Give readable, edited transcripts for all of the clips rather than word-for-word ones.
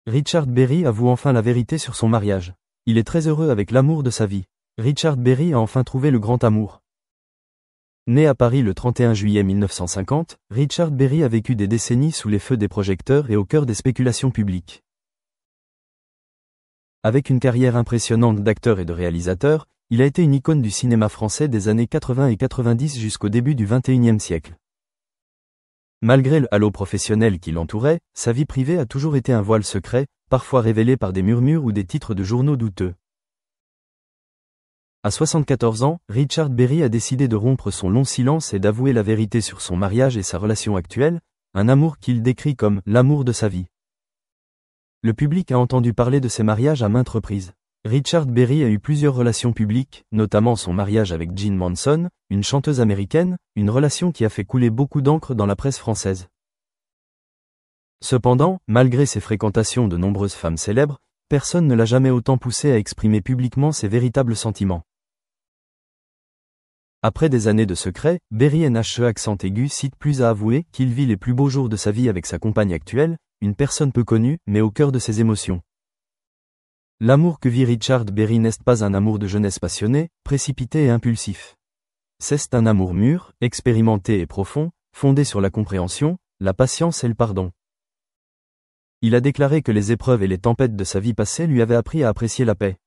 Richard Berry avoue enfin la vérité sur son mariage. Il est très heureux avec l'amour de sa vie. Richard Berry a enfin trouvé le grand amour. Né à Paris le 31 juillet 1950, Richard Berry a vécu des décennies sous les feux des projecteurs et au cœur des spéculations publiques. Avec une carrière impressionnante d'acteur et de réalisateur, il a été une icône du cinéma français des années 80 et 90 jusqu'au début du XXIe siècle. Malgré le halo professionnel qui l'entourait, sa vie privée a toujours été un voile secret, parfois révélé par des murmures ou des titres de journaux douteux. À 74 ans, Richard Berry a décidé de rompre son long silence et d'avouer la vérité sur son mariage et sa relation actuelle, un amour qu'il décrit comme « l'amour de sa vie ». Le public a entendu parler de ses mariages à maintes reprises. Richard Berry a eu plusieurs relations publiques, notamment son mariage avec Jean Manson, une chanteuse américaine, une relation qui a fait couler beaucoup d'encre dans la presse française. Cependant, malgré ses fréquentations de nombreuses femmes célèbres, personne ne l'a jamais autant poussé à exprimer publiquement ses véritables sentiments. Après des années de secret, Berry NHE accent aigu cite plus à avouer qu'il vit les plus beaux jours de sa vie avec sa compagne actuelle, une personne peu connue, mais au cœur de ses émotions. L'amour que vit Richard Berry n'est pas un amour de jeunesse passionné, précipité et impulsif. C'est un amour mûr, expérimenté et profond, fondé sur la compréhension, la patience et le pardon. Il a déclaré que les épreuves et les tempêtes de sa vie passée lui avaient appris à apprécier la paix.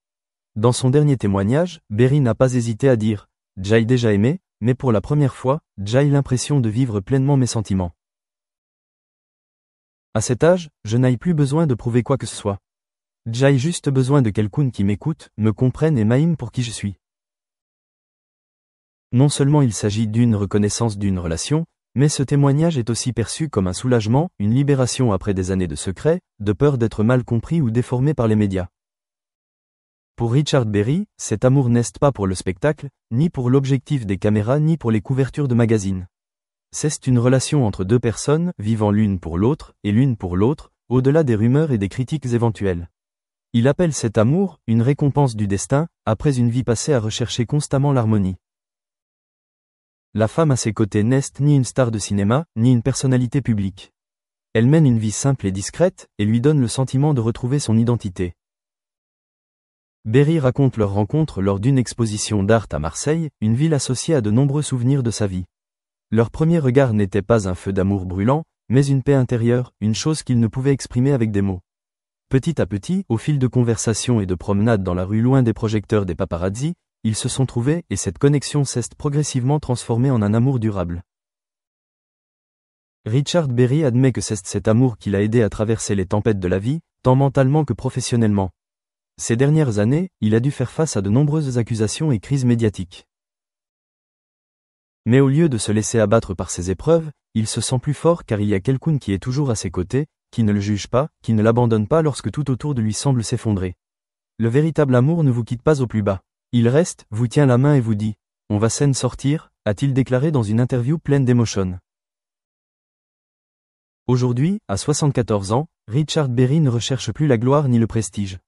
Dans son dernier témoignage, Berry n'a pas hésité à dire « J'ai déjà aimé, mais pour la première fois, j'ai l'impression de vivre pleinement mes sentiments. À cet âge, je n'ai plus besoin de prouver quoi que ce soit. J'ai juste besoin de quelqu'un qui m'écoute, me comprenne et m'aime pour qui je suis. » Non seulement il s'agit d'une reconnaissance d'une relation, mais ce témoignage est aussi perçu comme un soulagement, une libération après des années de secret, de peur d'être mal compris ou déformé par les médias. Pour Richard Berry, cet amour n'est pas pour le spectacle, ni pour l'objectif des caméras ni pour les couvertures de magazines. C'est une relation entre deux personnes, vivant l'une pour l'autre, et l'une pour l'autre, au-delà des rumeurs et des critiques éventuelles. Il appelle cet amour, une récompense du destin, après une vie passée à rechercher constamment l'harmonie. La femme à ses côtés n'est ni une star de cinéma, ni une personnalité publique. Elle mène une vie simple et discrète, et lui donne le sentiment de retrouver son identité. Berry raconte leur rencontre lors d'une exposition d'art à Marseille, une ville associée à de nombreux souvenirs de sa vie. Leur premier regard n'était pas un feu d'amour brûlant, mais une paix intérieure, une chose qu'ils ne pouvaient exprimer avec des mots. Petit à petit, au fil de conversations et de promenades dans la rue loin des projecteurs des paparazzi, ils se sont trouvés et cette connexion s'est progressivement transformée en un amour durable. Richard Berry admet que c'est cet amour qui l'a aidé à traverser les tempêtes de la vie, tant mentalement que professionnellement. Ces dernières années, il a dû faire face à de nombreuses accusations et crises médiatiques. Mais au lieu de se laisser abattre par ces épreuves, il se sent plus fort car il y a quelqu'un qui est toujours à ses côtés, qui ne le juge pas, qui ne l'abandonne pas lorsque tout autour de lui semble s'effondrer. Le véritable amour ne vous quitte pas au plus bas. Il reste, vous tient la main et vous dit « On va s'en sortir », a-t-il déclaré dans une interview pleine d'émotion. Aujourd'hui, à 74 ans, Richard Berry ne recherche plus la gloire ni le prestige.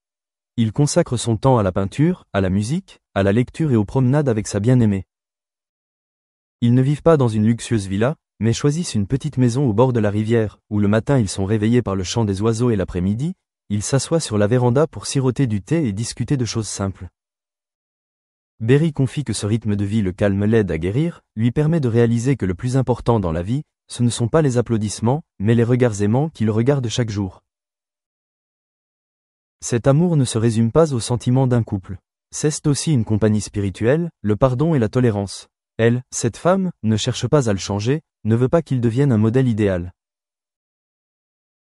Il consacre son temps à la peinture, à la musique, à la lecture et aux promenades avec sa bien-aimée. Ils ne vivent pas dans une luxueuse villa, mais choisissent une petite maison au bord de la rivière, où le matin ils sont réveillés par le chant des oiseaux et l'après-midi, ils s'assoient sur la véranda pour siroter du thé et discuter de choses simples. Berry confie que ce rythme de vie le calme l'aide à guérir, lui permet de réaliser que le plus important dans la vie, ce ne sont pas les applaudissements, mais les regards aimants qu'il regarde chaque jour. Cet amour ne se résume pas aux sentiments d'un couple. C'est aussi une compagnie spirituelle, le pardon et la tolérance. Elle, cette femme, ne cherche pas à le changer, ne veut pas qu'il devienne un modèle idéal.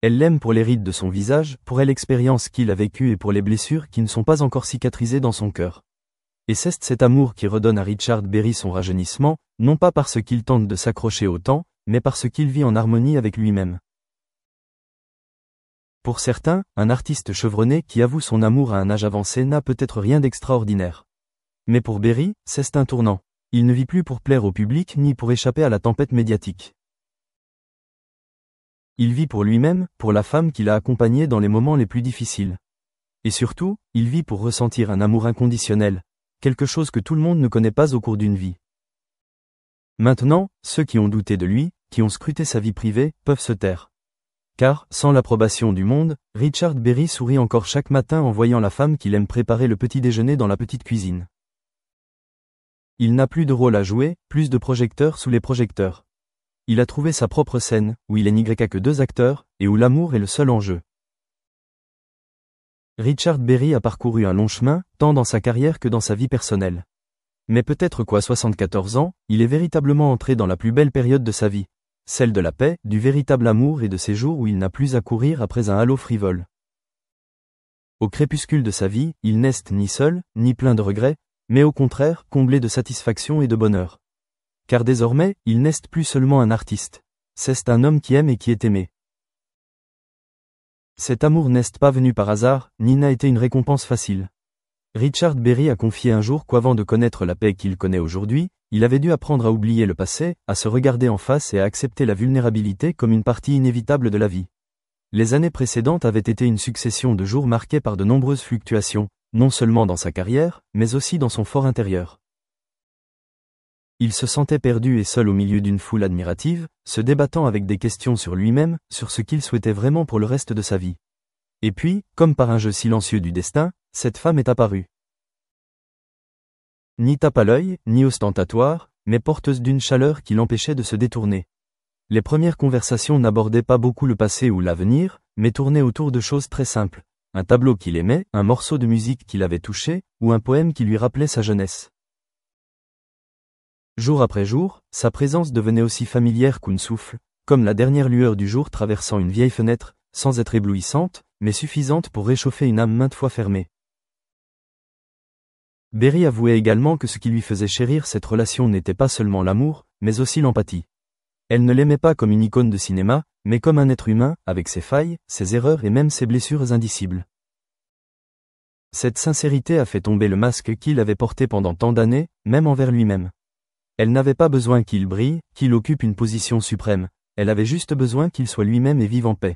Elle l'aime pour les rides de son visage, pour l'expérience qu'il a vécue et pour les blessures qui ne sont pas encore cicatrisées dans son cœur. Et c'est cet amour qui redonne à Richard Berry son rajeunissement, non pas parce qu'il tente de s'accrocher au temps, mais parce qu'il vit en harmonie avec lui-même. Pour certains, un artiste chevronné qui avoue son amour à un âge avancé n'a peut-être rien d'extraordinaire. Mais pour Berry, c'est un tournant. Il ne vit plus pour plaire au public ni pour échapper à la tempête médiatique. Il vit pour lui-même, pour la femme qui l'a accompagné dans les moments les plus difficiles. Et surtout, il vit pour ressentir un amour inconditionnel, quelque chose que tout le monde ne connaît pas au cours d'une vie. Maintenant, ceux qui ont douté de lui, qui ont scruté sa vie privée, peuvent se taire. Car, sans l'approbation du monde, Richard Berry sourit encore chaque matin en voyant la femme qu'il aime préparer le petit déjeuner dans la petite cuisine. Il n'a plus de rôle à jouer, plus de projecteurs sous les projecteurs. Il a trouvé sa propre scène, où il n'est que 2 acteurs, et où l'amour est le seul enjeu. Richard Berry a parcouru un long chemin, tant dans sa carrière que dans sa vie personnelle. Mais peut-être qu'à 74 ans, il est véritablement entré dans la plus belle période de sa vie. Celle de la paix, du véritable amour et de ces jours où il n'a plus à courir après un halo frivole. Au crépuscule de sa vie, il n'est ni seul, ni plein de regrets, mais au contraire, comblé de satisfaction et de bonheur. Car désormais, il n'est plus seulement un artiste. C'est un homme qui aime et qui est aimé. Cet amour n'est pas venu par hasard, ni n'a été une récompense facile. Richard Berry a confié un jour qu'avant de connaître la paix qu'il connaît aujourd'hui, il avait dû apprendre à oublier le passé, à se regarder en face et à accepter la vulnérabilité comme une partie inévitable de la vie. Les années précédentes avaient été une succession de jours marqués par de nombreuses fluctuations, non seulement dans sa carrière, mais aussi dans son fort intérieur. Il se sentait perdu et seul au milieu d'une foule admirative, se débattant avec des questions sur lui-même, sur ce qu'il souhaitait vraiment pour le reste de sa vie. Et puis, comme par un jeu silencieux du destin, cette femme est apparue. Ni tape à l'œil, ni ostentatoire, mais porteuse d'une chaleur qui l'empêchait de se détourner. Les premières conversations n'abordaient pas beaucoup le passé ou l'avenir, mais tournaient autour de choses très simples. Un tableau qu'il aimait, un morceau de musique qui l'avait touché, ou un poème qui lui rappelait sa jeunesse. Jour après jour, sa présence devenait aussi familière qu'un souffle, comme la dernière lueur du jour traversant une vieille fenêtre, sans être éblouissante, mais suffisante pour réchauffer une âme maintes fois fermée. Berry avouait également que ce qui lui faisait chérir cette relation n'était pas seulement l'amour, mais aussi l'empathie. Elle ne l'aimait pas comme une icône de cinéma, mais comme un être humain, avec ses failles, ses erreurs et même ses blessures indicibles. Cette sincérité a fait tomber le masque qu'il avait porté pendant tant d'années, même envers lui-même. Elle n'avait pas besoin qu'il brille, qu'il occupe une position suprême, elle avait juste besoin qu'il soit lui-même et vive en paix.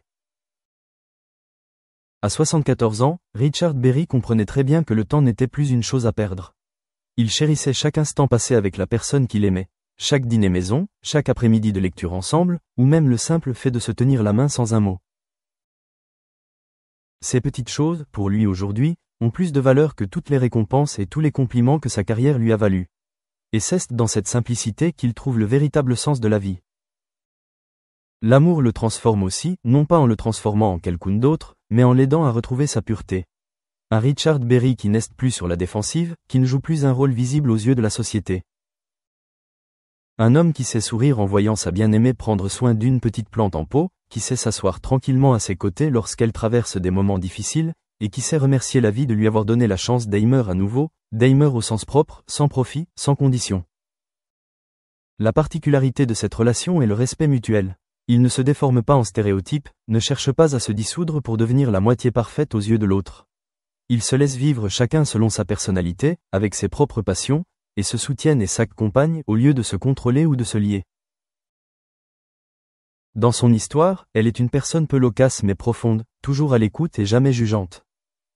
À 74 ans, Richard Berry comprenait très bien que le temps n'était plus une chose à perdre. Il chérissait chaque instant passé avec la personne qu'il aimait, chaque dîner maison, chaque après-midi de lecture ensemble, ou même le simple fait de se tenir la main sans un mot. Ces petites choses, pour lui aujourd'hui, ont plus de valeur que toutes les récompenses et tous les compliments que sa carrière lui a valus. Et c'est dans cette simplicité qu'il trouve le véritable sens de la vie. L'amour le transforme aussi, non pas en le transformant en quelqu'un d'autre, mais en l'aidant à retrouver sa pureté. Un Richard Berry qui n'est plus sur la défensive, qui ne joue plus un rôle visible aux yeux de la société. Un homme qui sait sourire en voyant sa bien-aimée prendre soin d'une petite plante en pot, qui sait s'asseoir tranquillement à ses côtés lorsqu'elle traverse des moments difficiles, et qui sait remercier la vie de lui avoir donné la chance d'aimer à nouveau, d'aimer au sens propre, sans profit, sans condition. La particularité de cette relation est le respect mutuel. Il ne se déforme pas en stéréotypes, ne cherche pas à se dissoudre pour devenir la moitié parfaite aux yeux de l'autre. Ils se laissent vivre chacun selon sa personnalité, avec ses propres passions, et se soutiennent et s'accompagnent au lieu de se contrôler ou de se lier. Dans son histoire, elle est une personne peu loquace mais profonde, toujours à l'écoute et jamais jugeante.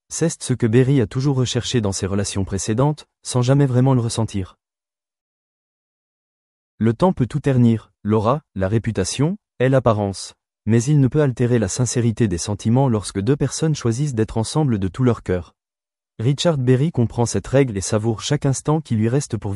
C'est ce que Berry a toujours recherché dans ses relations précédentes, sans jamais vraiment le ressentir. Le temps peut tout ternir, l'aura, la réputation, et l'apparence, mais il ne peut altérer la sincérité des sentiments lorsque 2 personnes choisissent d'être ensemble de tout leur cœur. Richard Berry comprend cette règle et savoure chaque instant qui lui reste pour